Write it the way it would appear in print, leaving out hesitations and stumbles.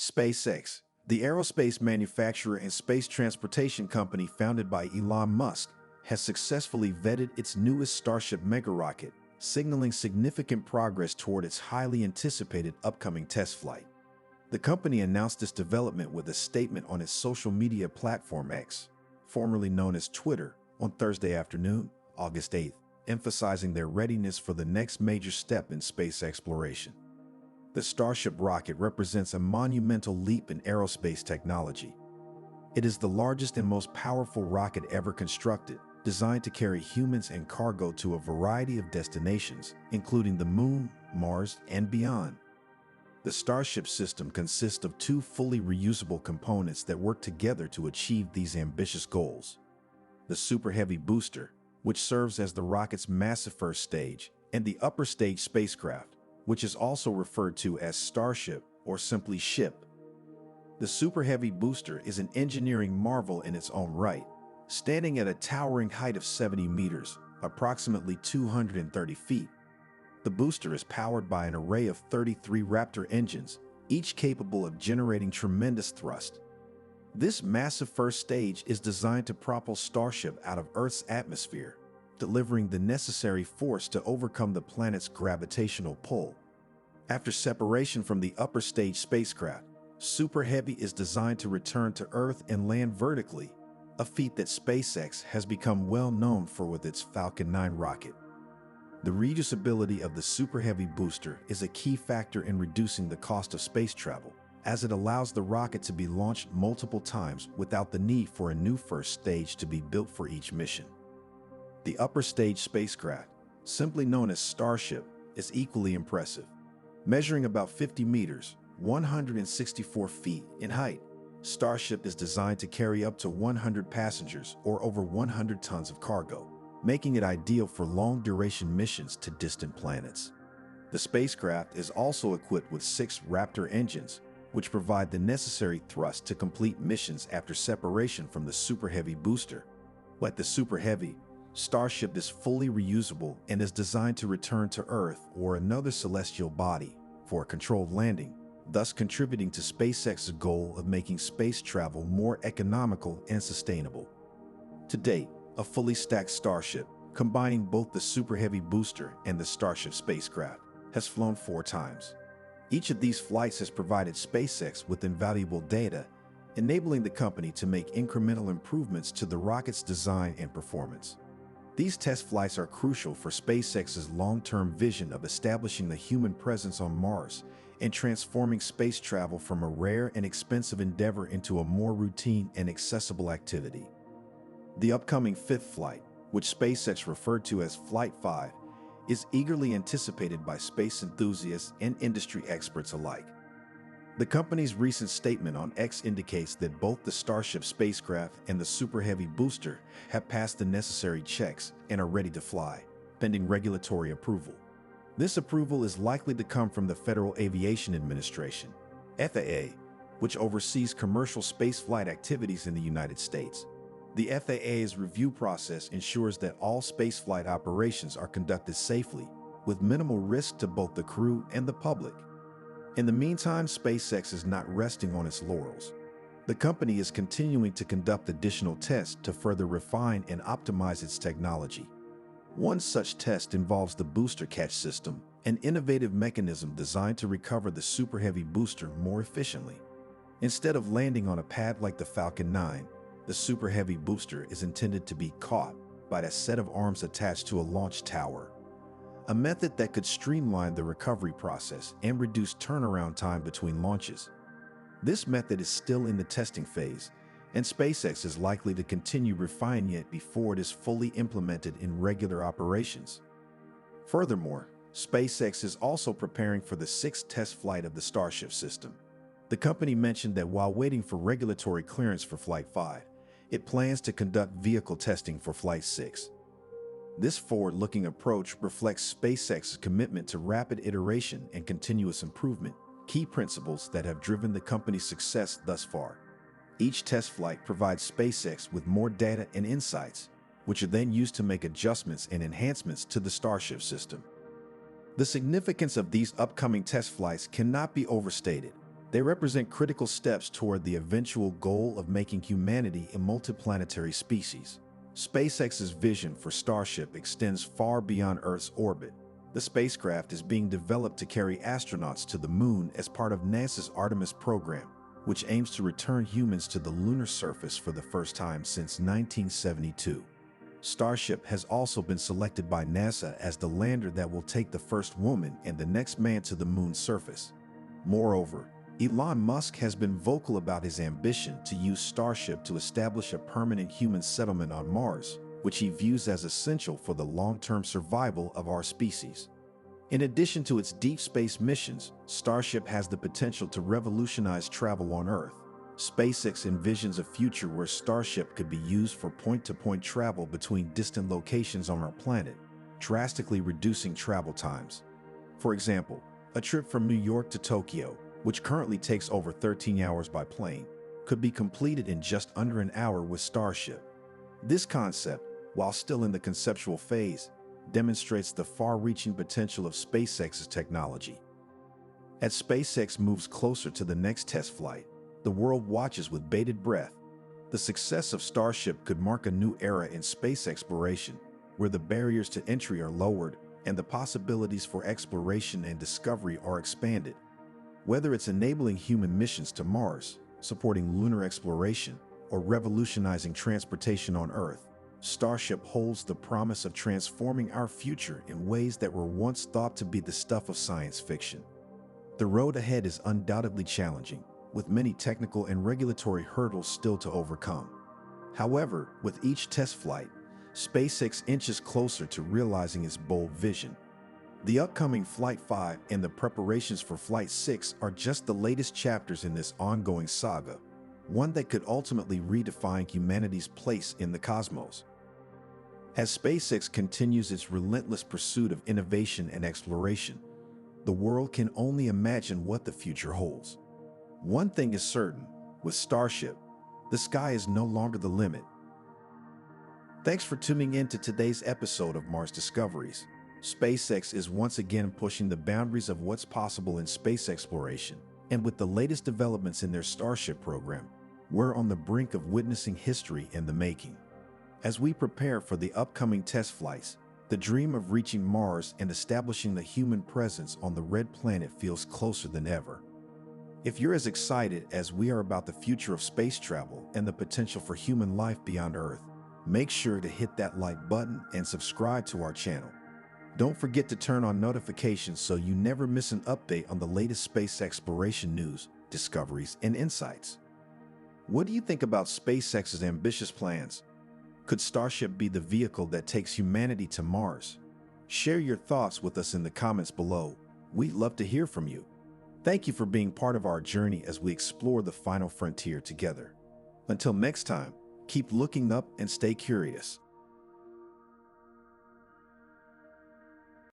SpaceX, the aerospace manufacturer and space transportation company founded by Elon Musk, has successfully vetted its newest Starship megarocket, signaling significant progress toward its highly anticipated upcoming test flight. The company announced this development with a statement on its social media platform X, formerly known as Twitter, on Thursday afternoon, August 8th, emphasizing their readiness for the next major step in space exploration. The Starship rocket represents a monumental leap in aerospace technology. It is the largest and most powerful rocket ever constructed, designed to carry humans and cargo to a variety of destinations, including the Moon, Mars, and beyond. The Starship system consists of two fully reusable components that work together to achieve these ambitious goals. The Super Heavy booster, which serves as the rocket's massive first stage, and the upper stage spacecraft, which is also referred to as Starship or simply Ship. The Super Heavy booster is an engineering marvel in its own right, standing at a towering height of 70 meters, approximately 230 feet. The booster is powered by an array of 33 Raptor engines, each capable of generating tremendous thrust. This massive first stage is designed to propel Starship out of Earth's atmosphere, delivering the necessary force to overcome the planet's gravitational pull. After separation from the upper stage spacecraft, Super Heavy is designed to return to Earth and land vertically, a feat that SpaceX has become well known for with its Falcon 9 rocket. The reusability of the Super Heavy booster is a key factor in reducing the cost of space travel, as it allows the rocket to be launched multiple times without the need for a new first stage to be built for each mission. The upper stage spacecraft, simply known as Starship, is equally impressive. Measuring about 50 meters, 164 feet in height, Starship is designed to carry up to 100 passengers or over 100 tons of cargo, making it ideal for long-duration missions to distant planets. The spacecraft is also equipped with 6 Raptor engines, which provide the necessary thrust to complete missions after separation from the Super Heavy booster. Like the Super Heavy, Starship is fully reusable and is designed to return to Earth or another celestial body for a controlled landing, thus contributing to SpaceX's goal of making space travel more economical and sustainable. To date, a fully stacked Starship, combining both the Super Heavy booster and the Starship spacecraft, has flown 4 times. Each of these flights has provided SpaceX with invaluable data, enabling the company to make incremental improvements to the rocket's design and performance. These test flights are crucial for SpaceX's long-term vision of establishing the human presence on Mars and transforming space travel from a rare and expensive endeavor into a more routine and accessible activity. The upcoming 5th flight, which SpaceX referred to as Flight 5, is eagerly anticipated by space enthusiasts and industry experts alike. The company's recent statement on X indicates that both the Starship spacecraft and the Super Heavy booster have passed the necessary checks and are ready to fly, pending regulatory approval. This approval is likely to come from the Federal Aviation Administration, FAA, which oversees commercial spaceflight activities in the United States. The FAA's review process ensures that all spaceflight operations are conducted safely, with minimal risk to both the crew and the public. In the meantime, SpaceX is not resting on its laurels. The company is continuing to conduct additional tests to further refine and optimize its technology. One such test involves the booster catch system, an innovative mechanism designed to recover the Super Heavy booster more efficiently. Instead of landing on a pad like the Falcon 9, the Super Heavy booster is intended to be caught by a set of arms attached to a launch tower, a method that could streamline the recovery process and reduce turnaround time between launches. This method is still in the testing phase, and SpaceX is likely to continue refining it before it is fully implemented in regular operations. Furthermore, SpaceX is also preparing for the 6th test flight of the Starship system. The company mentioned that while waiting for regulatory clearance for Flight 5, it plans to conduct vehicle testing for Flight 6. This forward-looking approach reflects SpaceX's commitment to rapid iteration and continuous improvement, key principles that have driven the company's success thus far. Each test flight provides SpaceX with more data and insights, which are then used to make adjustments and enhancements to the Starship system. The significance of these upcoming test flights cannot be overstated. They represent critical steps toward the eventual goal of making humanity a multiplanetary species. SpaceX's vision for Starship extends far beyond Earth's orbit. The spacecraft is being developed to carry astronauts to the moon as part of NASA's Artemis program, which aims to return humans to the lunar surface for the first time since 1972. Starship has also been selected by NASA as the lander that will take the first woman and the next man to the moon's surface. Moreover, Elon Musk has been vocal about his ambition to use Starship to establish a permanent human settlement on Mars, which he views as essential for the long-term survival of our species. In addition to its deep space missions, Starship has the potential to revolutionize travel on Earth. SpaceX envisions a future where Starship could be used for point-to-point travel between distant locations on our planet, drastically reducing travel times. For example, a trip from New York to Tokyo, which currently takes over 13 hours by plane, could be completed in just under an hour with Starship. This concept, while still in the conceptual phase, demonstrates the far-reaching potential of SpaceX's technology. As SpaceX moves closer to the next test flight, the world watches with bated breath. The success of Starship could mark a new era in space exploration, where the barriers to entry are lowered and the possibilities for exploration and discovery are expanded. Whether it's enabling human missions to Mars, supporting lunar exploration, or revolutionizing transportation on Earth, Starship holds the promise of transforming our future in ways that were once thought to be the stuff of science fiction. The road ahead is undoubtedly challenging, with many technical and regulatory hurdles still to overcome. However, with each test flight, SpaceX inches closer to realizing its bold vision. The upcoming Flight 5 and the preparations for Flight 6 are just the latest chapters in this ongoing saga, one that could ultimately redefine humanity's place in the cosmos. As SpaceX continues its relentless pursuit of innovation and exploration, the world can only imagine what the future holds. One thing is certain, with Starship, the sky is no longer the limit. Thanks for tuning in to today's episode of Mars Discoveries. SpaceX is once again pushing the boundaries of what's possible in space exploration, and with the latest developments in their Starship program, we're on the brink of witnessing history in the making. As we prepare for the upcoming test flights, the dream of reaching Mars and establishing the human presence on the red planet feels closer than ever. If you're as excited as we are about the future of space travel and the potential for human life beyond Earth, make sure to hit that like button and subscribe to our channel. Don't forget to turn on notifications so you never miss an update on the latest space exploration news, discoveries, and insights. What do you think about SpaceX's ambitious plans? Could Starship be the vehicle that takes humanity to Mars? Share your thoughts with us in the comments below. We'd love to hear from you. Thank you for being part of our journey as we explore the final frontier together. Until next time, keep looking up and stay curious.